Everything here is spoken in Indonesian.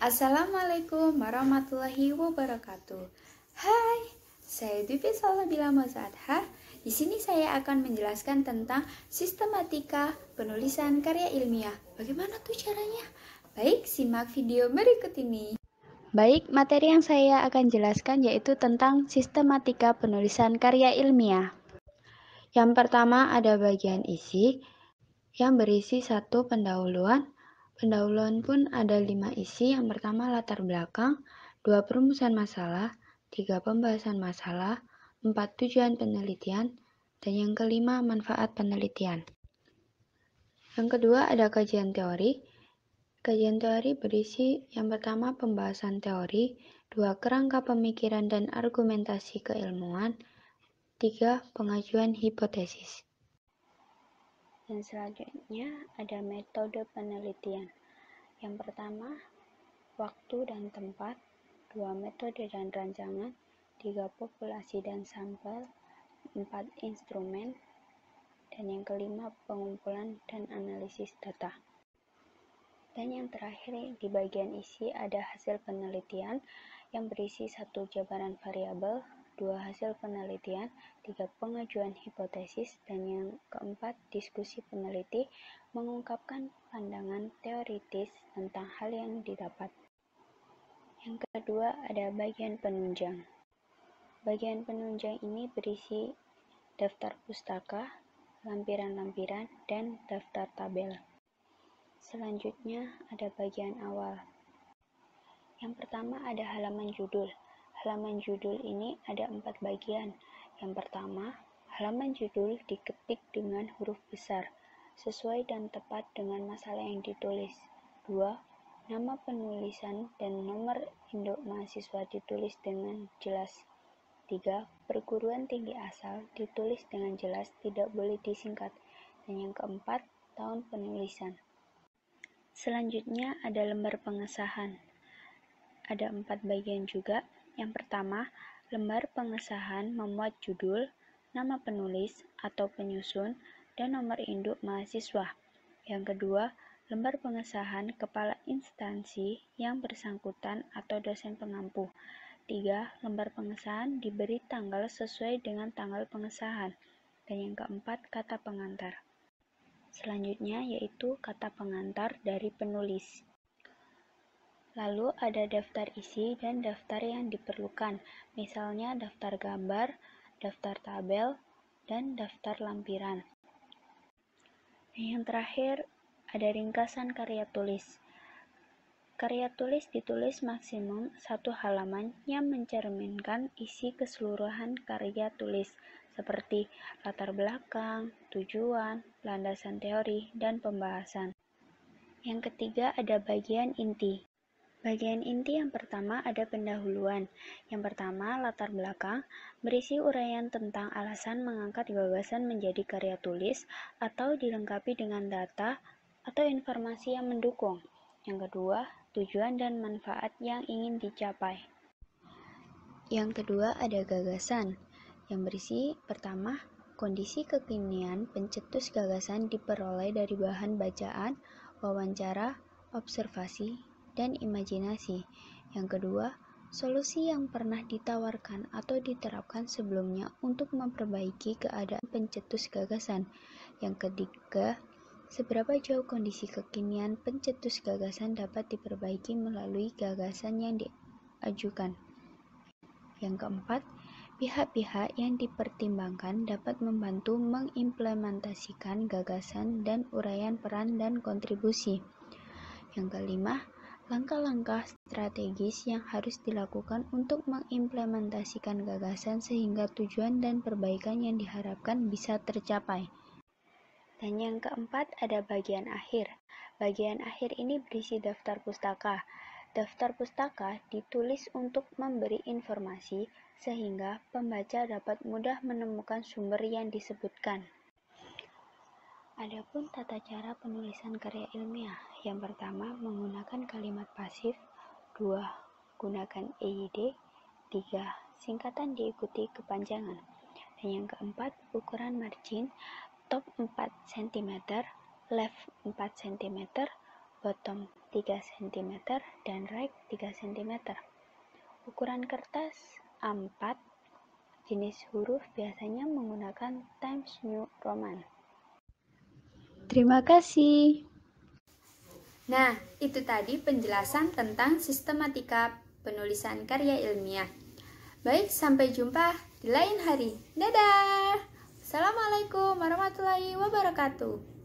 Assalamualaikum warahmatullahi wabarakatuh. Hai, saya Dwi Salabila Mozadha. Di sini saya akan menjelaskan tentang sistematika penulisan karya ilmiah. Bagaimana tuh caranya? Baik, simak video berikut ini. Baik, materi yang saya akan jelaskan yaitu tentang sistematika penulisan karya ilmiah. Yang pertama ada bagian isi yang berisi satu pendahuluan. Pendahuluan pun ada 5 isi. Yang pertama latar belakang, 2 perumusan masalah, 3 pembahasan masalah, 4 tujuan penelitian, dan yang kelima manfaat penelitian. Yang kedua ada kajian teori. Kajian teori berisi yang pertama pembahasan teori, 2 kerangka pemikiran dan argumentasi keilmuan, 3 pengajuan hipotesis. Dan selanjutnya ada metode penelitian. Yang pertama, waktu dan tempat, 2 metode dan rancangan, 3 populasi dan sampel, 4 instrumen, dan yang kelima pengumpulan dan analisis data. Dan yang terakhir di bagian isi ada hasil penelitian yang berisi 1 jabaran variabel, 2 hasil penelitian, 3 pengajuan hipotesis, dan yang keempat diskusi peneliti mengungkapkan pandangan teoritis tentang hal yang didapat. Yang kedua ada bagian penunjang. Bagian penunjang ini berisi daftar pustaka, lampiran-lampiran, dan daftar tabel. Selanjutnya ada bagian awal. Yang pertama ada halaman judul. Halaman judul ini ada 4 bagian. Yang pertama, halaman judul diketik dengan huruf besar, sesuai dan tepat dengan masalah yang ditulis. 2. Nama penulisan dan nomor induk mahasiswa ditulis dengan jelas. 3. Perguruan tinggi asal ditulis dengan jelas, tidak boleh disingkat. Dan yang keempat, tahun penulisan. Selanjutnya ada lembar pengesahan. Ada 4 bagian juga. Yang pertama, lembar pengesahan memuat judul, nama penulis atau penyusun, dan nomor induk mahasiswa. Yang kedua, lembar pengesahan kepala instansi yang bersangkutan atau dosen pengampu. 3. Lembar pengesahan diberi tanggal sesuai dengan tanggal pengesahan. Dan yang keempat, kata pengantar. Selanjutnya yaitu kata pengantar dari penulis. Lalu ada daftar isi dan daftar yang diperlukan, misalnya daftar gambar, daftar tabel, dan daftar lampiran. Dan yang terakhir ada ringkasan karya tulis. Karya tulis ditulis maksimum 1 halaman yang mencerminkan isi keseluruhan karya tulis, seperti latar belakang, tujuan, landasan teori, dan pembahasan. Yang ketiga ada bagian inti. Bagian inti yang pertama ada pendahuluan. Yang pertama, latar belakang, berisi uraian tentang alasan mengangkat gagasan menjadi karya tulis atau dilengkapi dengan data atau informasi yang mendukung. Yang kedua, tujuan dan manfaat yang ingin dicapai. Yang kedua ada gagasan, yang berisi pertama, kondisi kekinian pencetus gagasan diperoleh dari bahan bacaan, wawancara, observasi, dan imajinasi. Yang kedua, solusi yang pernah ditawarkan atau diterapkan sebelumnya untuk memperbaiki keadaan pencetus gagasan. Yang ketiga, seberapa jauh kondisi kekinian pencetus gagasan dapat diperbaiki melalui gagasan yang diajukan. Yang keempat, pihak-pihak yang dipertimbangkan dapat membantu mengimplementasikan gagasan dan uraian peran dan kontribusi. Yang kelima, langkah-langkah strategis yang harus dilakukan untuk mengimplementasikan gagasan sehingga tujuan dan perbaikan yang diharapkan bisa tercapai. Dan yang keempat ada bagian akhir. Bagian akhir ini berisi daftar pustaka. Daftar pustaka ditulis untuk memberi informasi sehingga pembaca dapat mudah menemukan sumber yang disebutkan. Adapun tata cara penulisan karya ilmiah, yang pertama menggunakan kalimat pasif, 2 gunakan EYD, 3 singkatan diikuti kepanjangan, dan yang keempat ukuran margin top 4 cm, left 4 cm, bottom 3 cm dan right 3 cm. Ukuran kertas A4, jenis huruf biasanya menggunakan Times New Roman. Terima kasih. Nah, itu tadi penjelasan tentang sistematika penulisan karya ilmiah. Baik, sampai jumpa di lain hari. Dadah! Assalamualaikum warahmatullahi wabarakatuh.